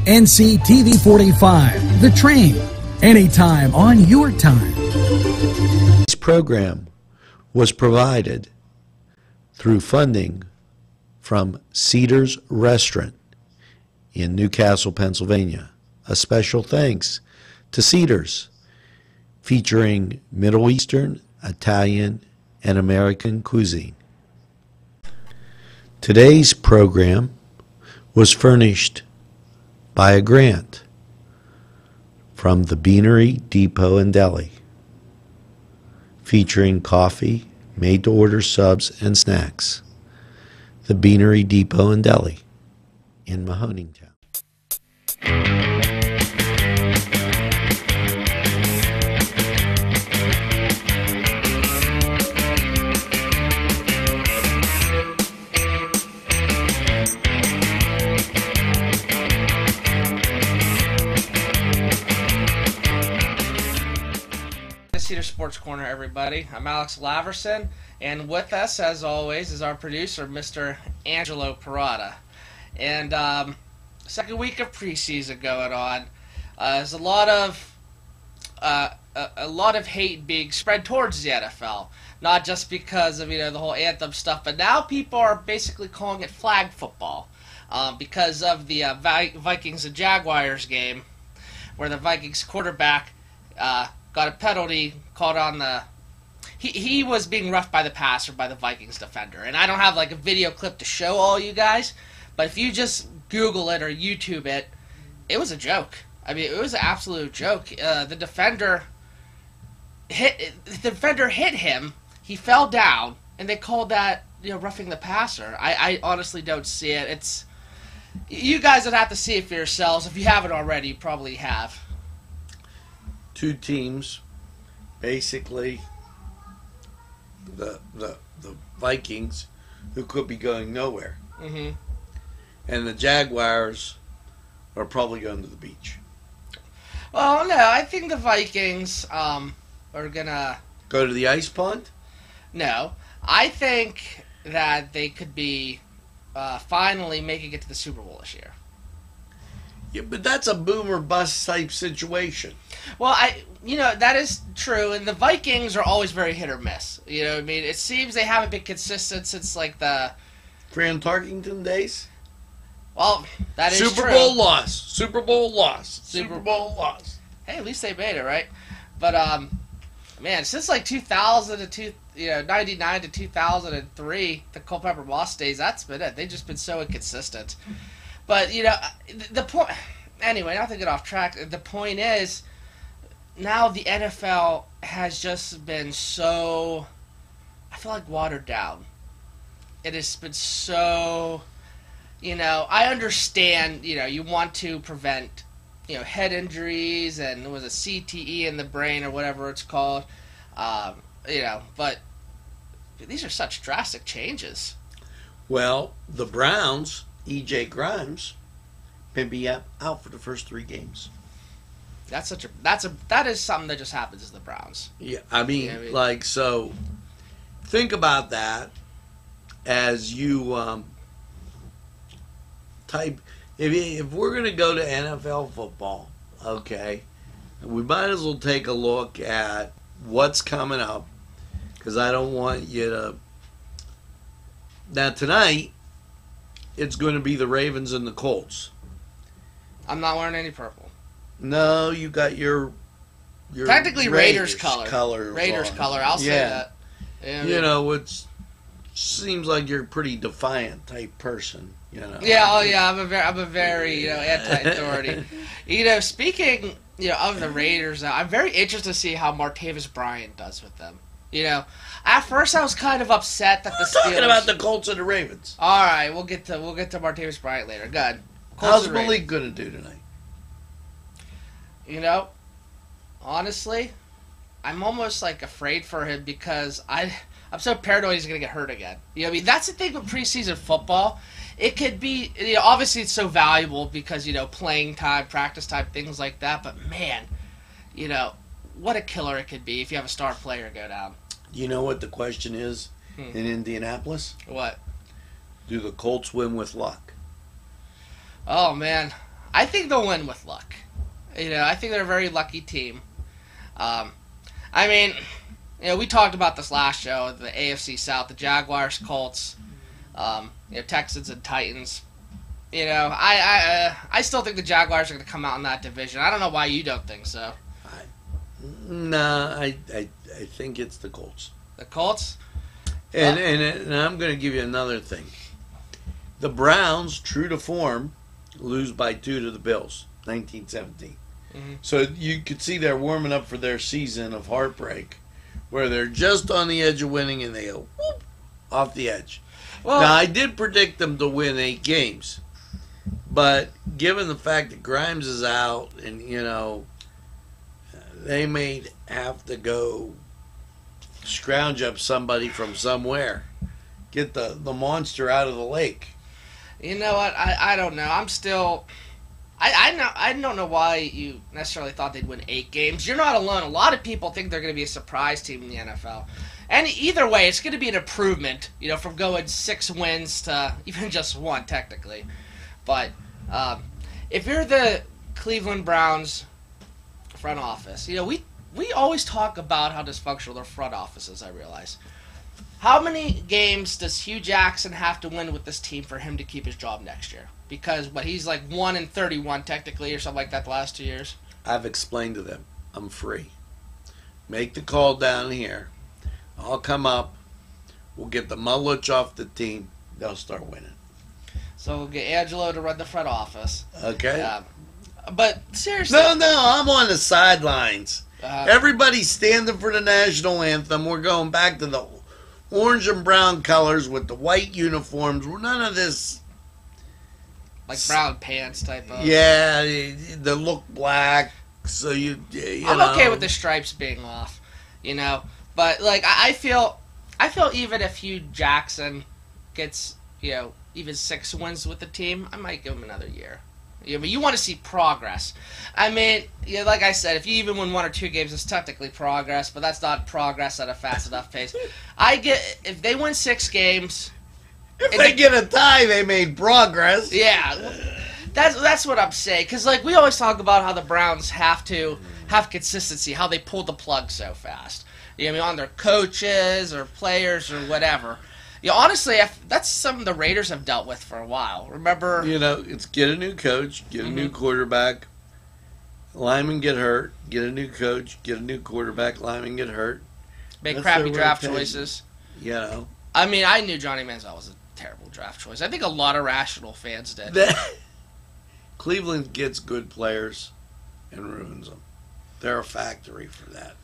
NCTV45, The Train, anytime on your time. This program was provided through funding from Cedars Restaurant in Newcastle, Pennsylvania. A special thanks to Cedars, featuring Middle Eastern, Italian, and American cuisine. Today's program was furnished by a grant from the Beanery Depot and Deli, featuring coffee, made-to-order subs, and snacks. The Beanery Depot and Deli in Mahoningtown. Cedars Sports Corner, everybody. I'm Alex Laverson, and with us, as always, is our producer, Mr. Angelo Parada. And second week of preseason going on. There's a lot of hate being spread towards the NFL, not just because of the whole anthem stuff, but now people are basically calling it flag football because of the Vikings and Jaguars game, where the Vikings quarterback got a penalty called on the... He was being roughed by the passer by the Vikings defender. And I don't have like a video clip to show all you guys, but if you just Google it or YouTube it, it was a joke. I mean, it was an absolute joke. The defender hit him, he fell down, and they called that roughing the passer. I honestly don't see it. It's... You guys would have to see it for yourselves. If you haven't already, you probably have. Two teams, basically the Vikings, who could be going nowhere, and the Jaguars are probably going to the beach. Well, no, I think the Vikings are gonna go to the ice pond. No, I think that they could be finally making it to the Super Bowl this year. Yeah, but that's a boom or bust type situation. Well, that is true, and the Vikings are always very hit or miss. You know what I mean? It seems they haven't been consistent since, like, the... Fran Tarkington days? Well, that is true. Super Bowl loss. Super Bowl loss. Super Bowl loss. Hey, at least they made it, right? But, man, since, like, 2000 to 99 to 2003, the Culpepper Moss days, that's been it. They've just been so inconsistent. But, the point... Anyway, not to get off track, the point is, now the NFL has just been so... I feel like watered down. It has been so... I understand, you want to prevent, head injuries and, was it CTE in the brain or whatever it's called, but these are such drastic changes. Well, the Browns... E.J. Grimes may be out for the first 3 games. That is something that just happens to the Browns. Yeah, I mean, so think about that as you type. If we're going to go to NFL football, okay, we might as well take a look at what's coming up, because I don't want you to. Now tonight, it's going to be the Ravens and the Colts. I'm not wearing any purple. No, you got your technically Raiders color. Raiders color. I'll say that. Yeah, it seems like you're a pretty defiant type person. Yeah. Oh, yeah. I'm a very anti-authority. Speaking of the Raiders, I'm very interested to see how Martavis Bryant does with them. At first I was kind of upset that the Steelers... Talking about the Colts and the Ravens. All right, we'll get to Martavis Bryant later. Good. How's Malik going to do tonight? Honestly, I'm almost afraid for him because I'm so paranoid he's going to get hurt again. That's the thing with preseason football. It could be, obviously it's so valuable because, playing time, practice time, things like that. But man, what a killer it could be if you have a star player go down. You know what the question is in Indianapolis? What? Do the Colts win with luck? Oh, man. I think they'll win with luck. I think they're a very lucky team. I mean, we talked about this last show, the AFC South, the Jaguars, Colts, Texans and Titans. I still think the Jaguars are going to come out in that division. I don't know why you don't think so. I think it's the Colts. The Colts? And I'm going to give you another thing. The Browns, true to form, lose by 2 to the Bills, 1917. Mm-hmm. So you could see they're warming up for their season of heartbreak, where they're just on the edge of winning and they go whoop, off the edge. Well, now, I did predict them to win 8 games, but given the fact that Grimes is out and, they may have to go scrounge up somebody from somewhere, get the monster out of the lake. You know what? I don't know. I'm still... I don't know why you necessarily thought they'd win 8 games. You're not alone. A lot of people think they're going to be a surprise team in the NFL. And either way, it's going to be an improvement, from going 6 wins to even just 1, technically. But if you're the Cleveland Browns front office, we always talk about how dysfunctional their front office is, I realize. How many games does Hugh Jackson have to win with this team for him to keep his job next year? Because, he's like 1-31 technically or something like that the last 2 years. I've explained to them, I'm free. Make the call down here. I'll come up. We'll get the mullich off the team. They'll start winning. So we'll get Angelo to run the front office. Okay. But seriously. No, I'm on the sidelines. Everybody's standing for the national anthem. We're going back to the orange and brown colors with the white uniforms. None of this... Like brown pants type of... Yeah, they look black, so you I'm okay with the stripes being off, But, I feel even if Hugh Jackson gets, even 6 wins with the team, I might give him another year. But you want to see progress. I mean, like I said, if you even win 1 or 2 games, it's technically progress, but that's not progress at a fast enough pace. If they win 6 games... If they get a tie, they made progress. Yeah, that's what I'm saying. Because, we always talk about how the Browns have to have consistency, how they pull the plug so fast. On their coaches or players or whatever. Honestly, that's something the Raiders have dealt with for a while. Remember? It's get a new coach, get a new quarterback, linemen get hurt, get a new coach, get a new quarterback, linemen get hurt. Make crappy draft choices. I mean, I knew Johnny Manziel was a terrible draft choice. I think a lot of rational fans did. Cleveland gets good players and ruins them. They're a factory for that.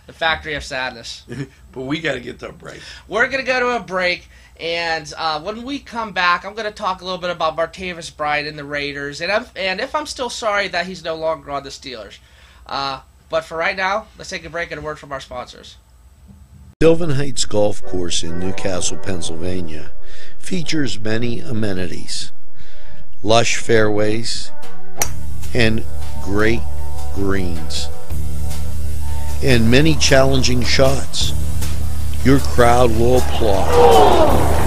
The factory of sadness. But we got to get to a break. We're going to go to a break, and when we come back, I'm going to talk a little bit about Martavis Bryant and the Raiders, and if I'm still sorry that he's no longer on the Steelers. But for right now, let's take a break and a word from our sponsors. Sylvan Heights Golf Course in Newcastle, Pennsylvania features many amenities, lush fairways, and great greens, and many challenging shots. Your crowd will applaud.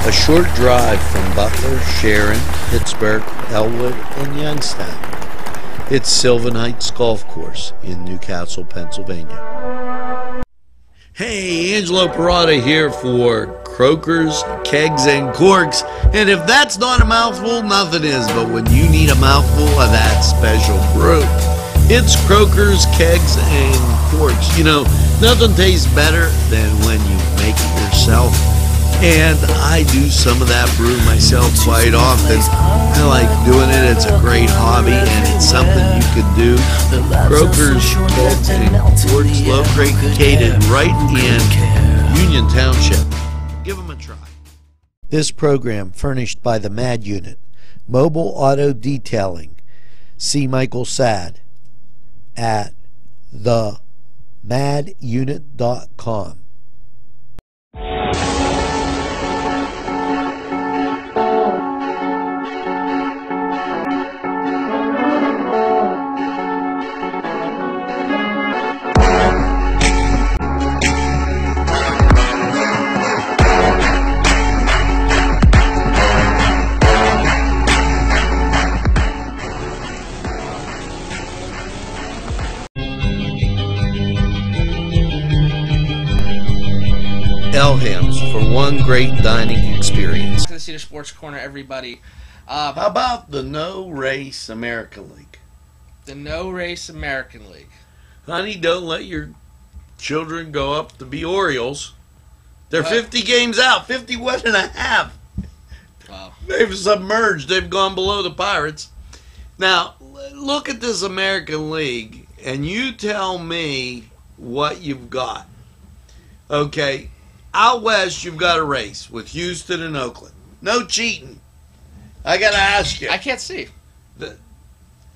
A short drive from Butler, Sharon, Pittsburgh, Elwood, and Youngstown. It's Sylvan Heights Golf Course in Newcastle, Pennsylvania. Hey, Angelo Parada here for Croakers, Kegs, and Corks. And if that's not a mouthful, nothing is. But when you need a mouthful of that special brew, it's Croakers, Kegs, and Corks. Nothing tastes better than when you make it yourself. And I do some of that brew myself quite often. I like doing it. It's a great hobby, and it's something you could do. Croakers, Kegs, and Corks, located right in Union Township. Give them a try. This program furnished by the MAD Unit, Mobile Auto Detailing. See Michael Sad at themadunit.com. hotel hymns for one great dining experience. To the Cedars Sports Corner, everybody. How about the No Race American League? The No Race American League. Honey, don't let your children go up to be Orioles. They're 50 games out, 51 and a half. Wow. They've submerged. They've gone below the Pirates. Now, look at this American League, and you tell me what you've got. Okay, out west, you've got a race with Houston and Oakland. No cheating. I got to ask you. I can't see.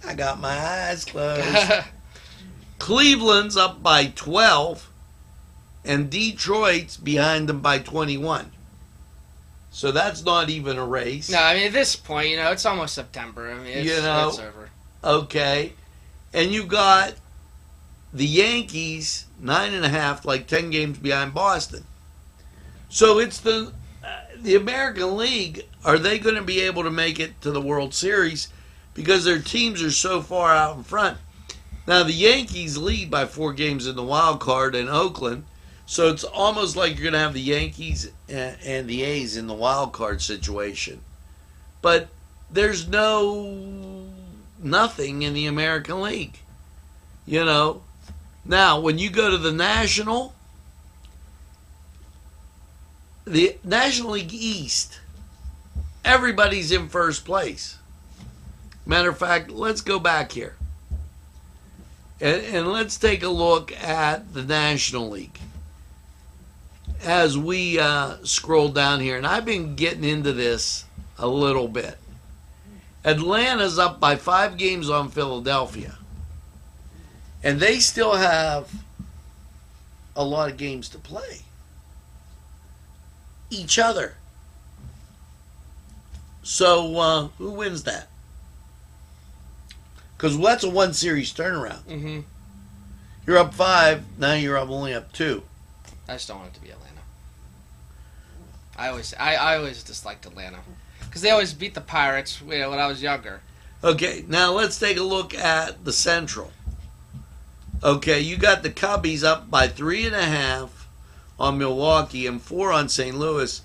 I got my eyes closed. Cleveland's up by 12, and Detroit's behind them by 21. So that's not even a race. No, I mean, at this point, it's almost September. I mean, it's over. Okay. And you got the Yankees, 9.5, like 10 games behind Boston. So it's the American League. Are they going to be able to make it to the World Series? Because their teams are so far out in front. Now, the Yankees lead by 4 games in the wild card in Oakland. So it's almost like you're going to have the Yankees and the A's in the wild card situation. But there's nothing in the American League. Now, when you go to the National League East, everybody's in first place. Matter of fact, let's go back here. And let's take a look at the National League. As we scroll down here, and I've been getting into this a little bit. Atlanta's up by 5 games on Philadelphia. And they still have a lot of games to play. Each other. So, who wins that? Because that's a 1-series turnaround. Mm-hmm. You're up 5, now you're only up 2. I just don't want it to be Atlanta. I always disliked Atlanta because they always beat the Pirates when I was younger. Okay, now let's take a look at the Central. Okay, you got the Cubbies up by 3.5 on Milwaukee and 4 on St. Louis,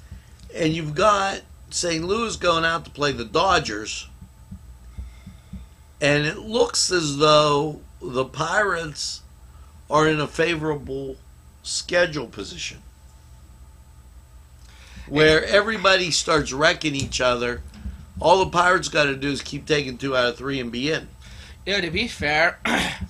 and you've got St. Louis going out to play the Dodgers, and it looks as though the Pirates are in a favorable schedule position where everybody starts wrecking each other. All the Pirates got to do is keep taking 2 out of 3 and be in. To be fair,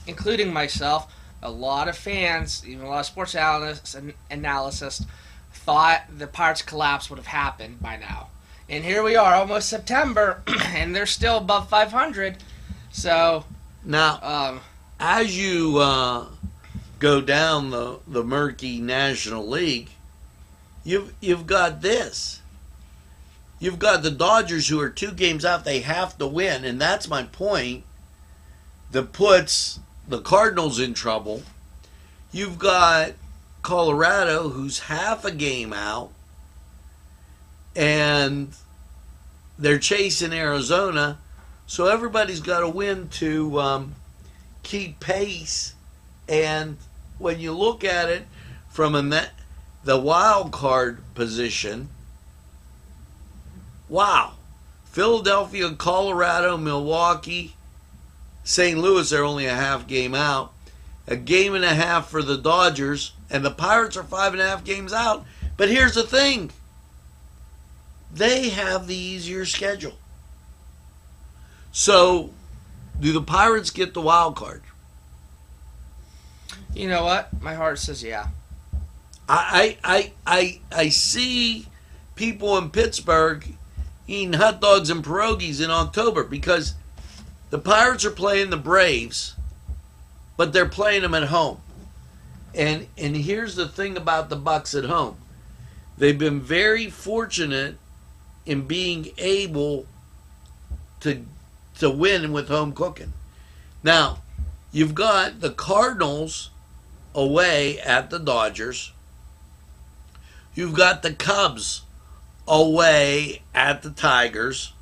including myself, a lot of fans, even a lot of sports analysts and analysts, thought the Pirates' collapse would have happened by now. And here we are, almost September, and they're still above 500. So now, as you go down the murky National League, you've got this. You've got the Dodgers who are 2 games out. They have to win, and that's my point. That puts the Cardinals in trouble. You've got Colorado who's half a game out, and they're chasing Arizona. So everybody's got to win to keep pace. And when you look at it from the wild card position, wow. Philadelphia, Colorado, Milwaukee, St. Louis are only a half game out. A game and a half for the Dodgers. And the Pirates are 5.5 games out. But here's the thing. They have the easier schedule. So, do the Pirates get the wild card? You know what? My heart says yeah. I see people in Pittsburgh eating hot dogs and pierogies in October because the Pirates are playing the Braves, but they're playing them at home. And here's the thing about the Bucks at home. They've been very fortunate in being able to win with home cooking. Now, you've got the Cardinals away at the Dodgers. You've got the Cubs away at the Tigers.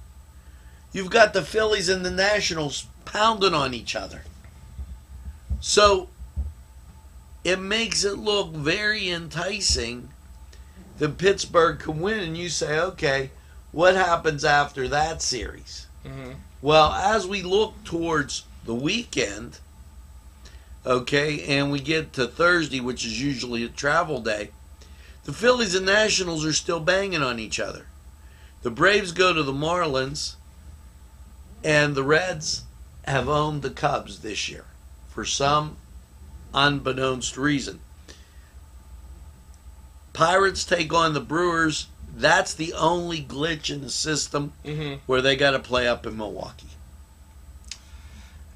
You've got the Phillies and the Nationals pounding on each other. So it makes it look very enticing then Pittsburgh can win, and you say, okay, what happens after that series? Mm-hmm. Well, as we look towards the weekend, okay, and we get to Thursday, which is usually a travel day, the Phillies and Nationals are still banging on each other. The Braves go to the Marlins, and the Reds have owned the Cubs this year for some unbeknownst reason. Pirates take on the Brewers. That's the only glitch in the system where they got to play up in Milwaukee.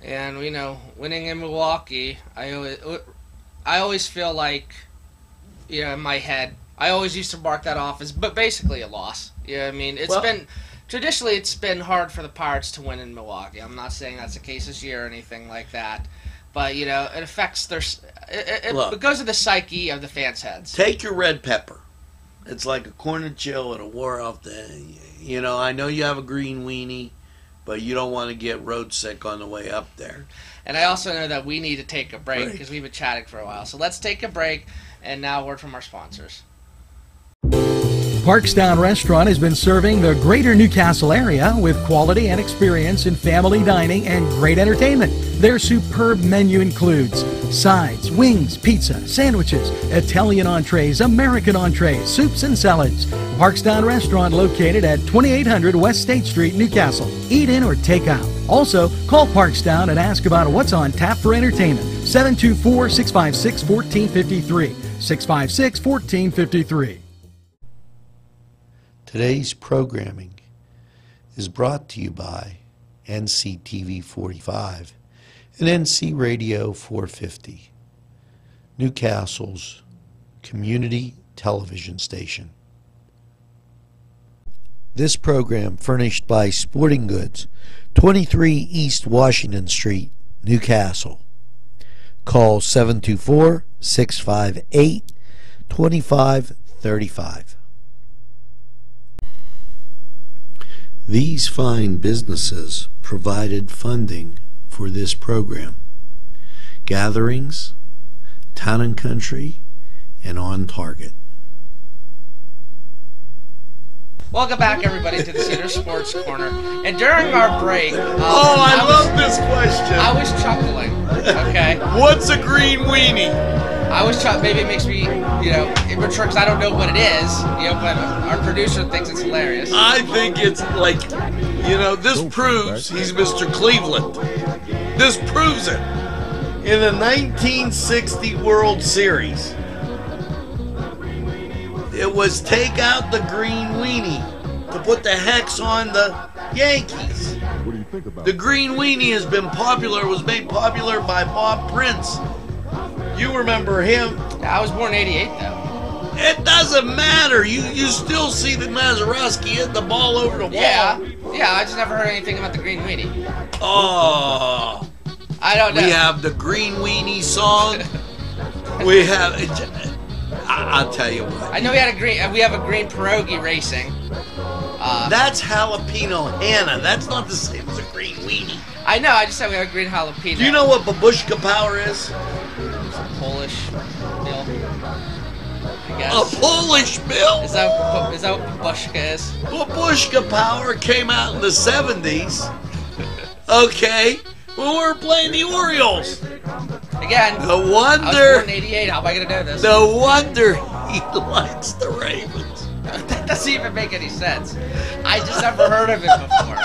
And we know, winning in Milwaukee, I always feel like, in my head, I always used to mark that off as, but basically a loss. I mean, traditionally it's been hard for the Pirates to win in Milwaukee. I'm not saying that's the case this year or anything like that, but it affects it goes to the psyche of the fans' heads. Take your red pepper. It's like a corn and chill at a war off the. I know you have a green weenie, but you don't want to get road sick on the way up there. And I also know that we need to take a break because we've been chatting for a while. So let's take a break, and now a word from our sponsors. Parkstown Restaurant has been serving the greater Newcastle area with quality and experience in family dining and great entertainment. Their superb menu includes sides, wings, pizza, sandwiches, Italian entrees, American entrees, soups and salads. Parkstown Restaurant located at 2800 West State Street, Newcastle. Eat in or take out. Also, call Parkstown and ask about what's on tap for entertainment. 724-656-1453. 656-1453. Today's programming is brought to you by NCTV45 and NC Radio 450, Newcastle's community television station. This program furnished by Sporting Goods, 23 East Washington Street, Newcastle. Call 724-658-2535. These fine businesses provided funding for this program. Gatherings, Town and Country, and On Target. Welcome back, everybody, to the Cedars Sports Corner. And during our break... I love this question. I was chuckling, okay? What's a green weenie? I was chuckling. Maybe it makes me, immature because I don't know what it is, but our producer thinks it's hilarious. I think it's like, this proves he's Mr. Cleveland. This proves it. In the 1960 World Series, it was take out the green weenie to put the hex on the Yankees. What do you think about The green weenie has been popular, was made popular by Bob Prince. You remember him. I was born in 88, though. It doesn't matter. You still see the Mazeroski hitting the ball over the wall. Yeah, I just never heard anything about the green weenie. Oh. I don't know. We have the green weenie song. We have... I'll tell you what. I know we have a green pierogi racing. That's jalapeno Hannah. That's not the same as a green weenie. I know, I just said we have a green jalapeno. Do you know what babushka power is? Polish bill, I guess. A Polish bill? Is that what babushka is? Babushka power came out in the 70s. Okay? When we were playing the Orioles. Again, No I was wonder. born in 88. How am I going to know this? No wonder he likes the Ravens. That doesn't even make any sense. I just never heard of it before.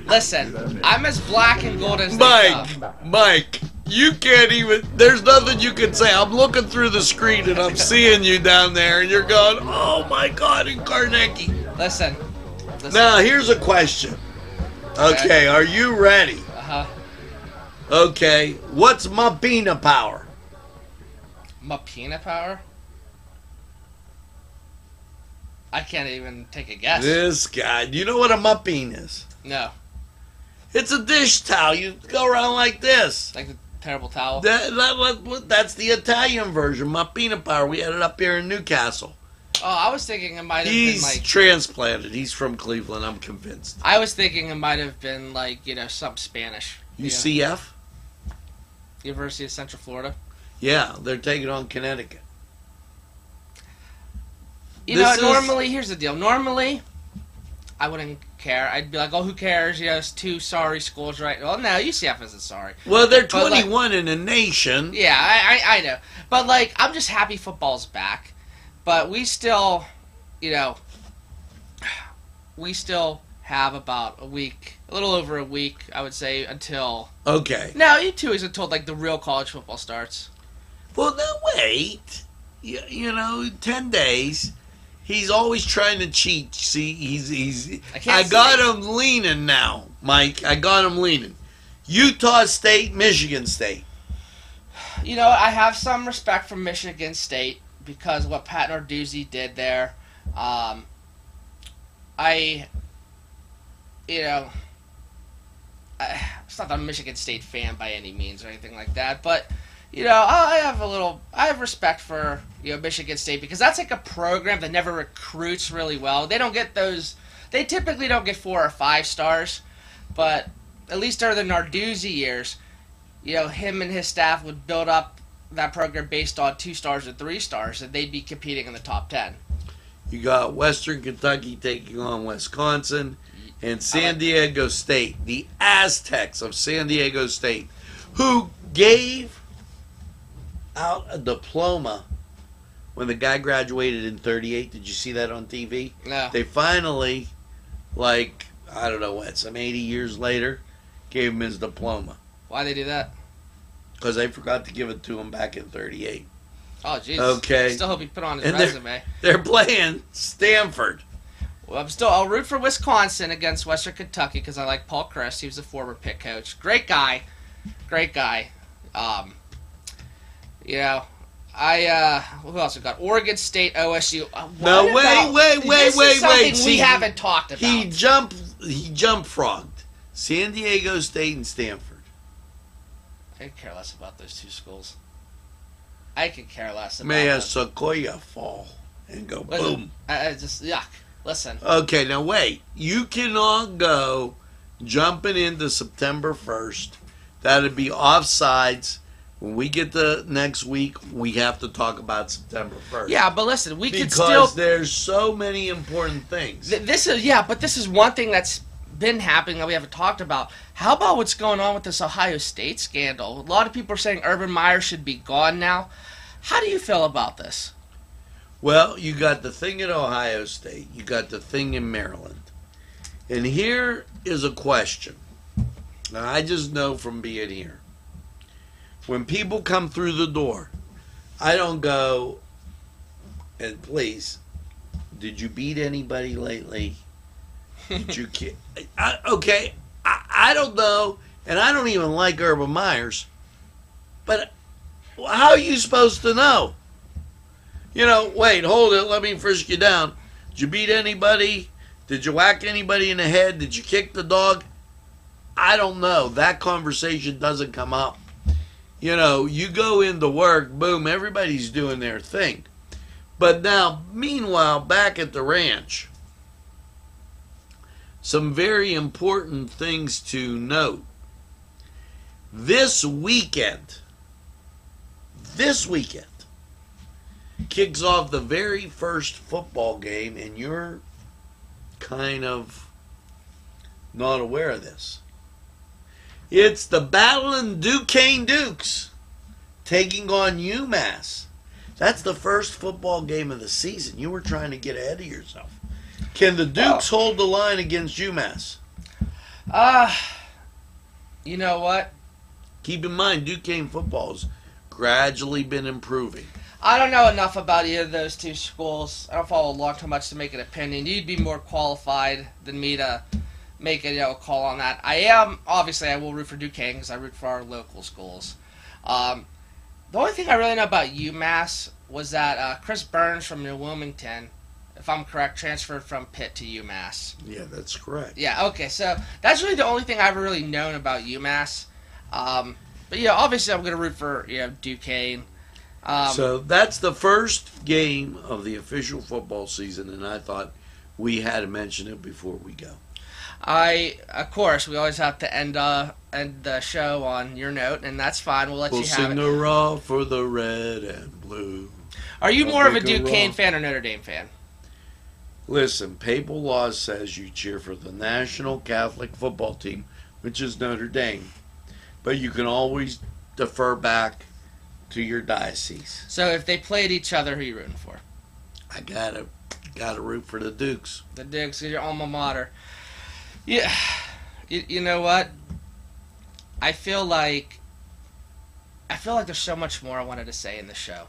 Listen, I'm as black and gold as they come. Mike, you can't even, there's nothing you can say. I'm looking through the screen and I'm seeing you down there and you're going, oh my God, in Carnegie. Listen. Now, here's a question. Okay, are you ready? Uh-huh. Okay, what's Mapina power? Mapina power? I can't even take a guess. This guy, do you know what a Mapina is? No. It's a dish towel. You go around like this. Like the terrible towel? That's the Italian version, Mapina power. We had it up here in Newcastle. Oh, I was thinking it might have He's been like... transplanted. He's from Cleveland, I'm convinced. I was thinking it might have been like, something Spanish. UCF? University of Central Florida. Yeah, they're taking on Connecticut. You know, normally, here's the deal. Normally, I wouldn't care. I'd be like, oh, who cares? You know, it's two sorry schools, right? Well, no, UCF isn't sorry. Well, they're 21 in the nation. Yeah, I know. But, like, I'm just happy football's back. But we still, you know, we still have about a week, a little over a week, I would say, until... Okay. No, 2 weeks until, like, the real college football starts. Well, no, wait. You know, 10 days. He's always trying to cheat. See, I got him leaning now, Mike. I got him leaning. Utah State, Michigan State. You know, I have some respect for Michigan State because of what Pat Narduzzi did there. It's not that I'm a Michigan State fan by any means or anything like that, but you know, I have respect for, you know, Michigan State because that's like a program that never recruits really well. They typically don't get 4 or 5 stars, but at least during the Narduzzi years, you know, him and his staff would build up that program based on 2 stars or 3 stars, and they'd be competing in the top 10. You got Western Kentucky taking on Wisconsin and San Diego State, the Aztecs of San Diego State, who gave out a diploma when the guy graduated in 38. Did you see that on TV? No. They finally, like, I don't know what, some 80 years later, gave him his diploma. Why'd they do that? Because they forgot to give it to him back in 38. Oh, jeez. Okay. Still hope he put on his resume. They're playing Stanford. Well, I'll root for Wisconsin against Western Kentucky because I like Paul Chryst. He was a former Pitt coach. Great guy. You know, who else we got? Oregon State, OSU. Wait. See, we haven't talked about. He jump frogged. San Diego State and Stanford. I could care less about those 2 schools. I could care less about May them. a sequoia fall and go boom. Just yuck. Listen. Okay, now wait. You cannot go jumping into September 1st. That'd be offsides. When we get to next week, we have to talk about September 1st. Yeah, but listen, we could still... Because there's so many important things. This is one thing that's been happening that we haven't talked about. How about what's going on with this Ohio State scandal? A lot of people are saying Urban Meyer should be gone now. How do you feel about this? Well, you got the thing at Ohio State. You got the thing in Maryland. And here is a question. Now, I just know from being here. When people come through the door, I don't go, and please, did you beat anybody lately? Did you kid? I don't know, and I don't even like Urban Meyers, but how are you supposed to know? You know, wait, hold it, let me frisk you down. Did you beat anybody? Did you whack anybody in the head? Did you kick the dog? I don't know. That conversation doesn't come up. You know, you go into work, boom, everybody's doing their thing. But now, meanwhile, back at the ranch, some very important things to note. This weekend kicks off the very first football game, and you're kind of not aware of this. It's the battling Duquesne Dukes taking on UMass. That's the first football game of the season. You were trying to get ahead of yourself. Can the Dukes hold the line against UMass? You know what? Keep in mind, Duquesne football's gradually been improving. I don't know enough about either of those 2 schools. I don't follow along too much to make an opinion. You'd be more qualified than me to make a call on that. I will root for Duquesne because I root for our local schools. The only thing I really know about UMass was that Chris Burns from New Wilmington, if I'm correct, transferred from Pitt to UMass. Yeah, that's correct. Yeah, okay, so that's really the only thing I've really known about UMass. But yeah, obviously I'm going to root for Duquesne. So that's the first game of the official football season, and I thought we had to mention it before we go. Of course, we always have to end the show on your note, and that's fine. We'll let you have it. We'll sing hurrah for the red and blue. Are you more of a Duquesne fan or Notre Dame fan? Listen, papal law says you cheer for the National Catholic Football Team, which is Notre Dame. But you can always defer back to your diocese. So if they played each other, who are you rooting for? I gotta root for the Dukes. The Dukes is your alma mater. Yeah. You know what? I feel like there's so much more I wanted to say in the show.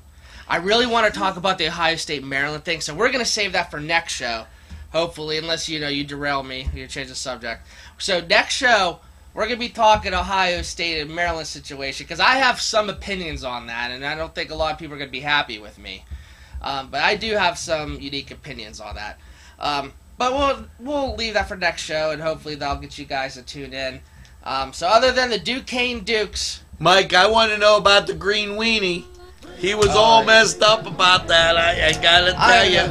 I really want to talk about the Ohio State-Maryland thing, so we're going to save that for next show, hopefully, unless, you derail me, you change the subject. So next show, we're going to be talking Ohio State and Maryland situation, because I have some opinions on that, and I don't think a lot of people are going to be happy with me. But I do have some unique opinions on that. But we'll leave that for next show, and hopefully that'll get you guys to tune in. So other than the Duquesne Dukes... Mike, I want to know about the green weenie. He was all messed up about that. I gotta tell you.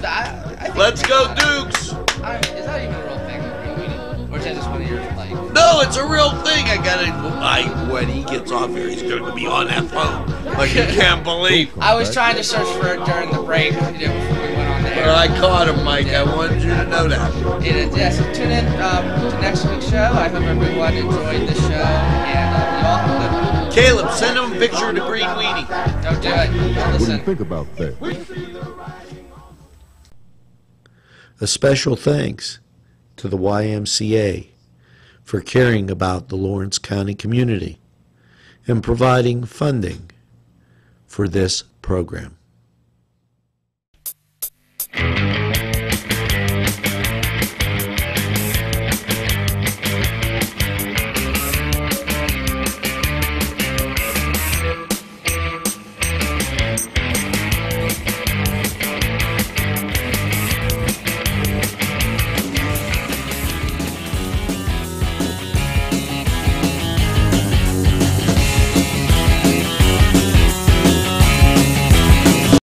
Let's go Dukes. Is that even a real thing, the green weenie? Or is that just one of your, like... No, it's a real thing. When he gets off here, he's going to be on that phone like you can't believe. I was trying to search for it during the break, before we went on the air. But I caught him, Mike. I wanted you to know that. Yes, tune in to next week's show. I hope everyone enjoyed the show, and you all have a good one. Caleb, send him a picture of the green weenie. Don't do it. Don't What do listen. you think about that? A special thanks to the YMCA for caring about the Lawrence County community and providing funding for this program.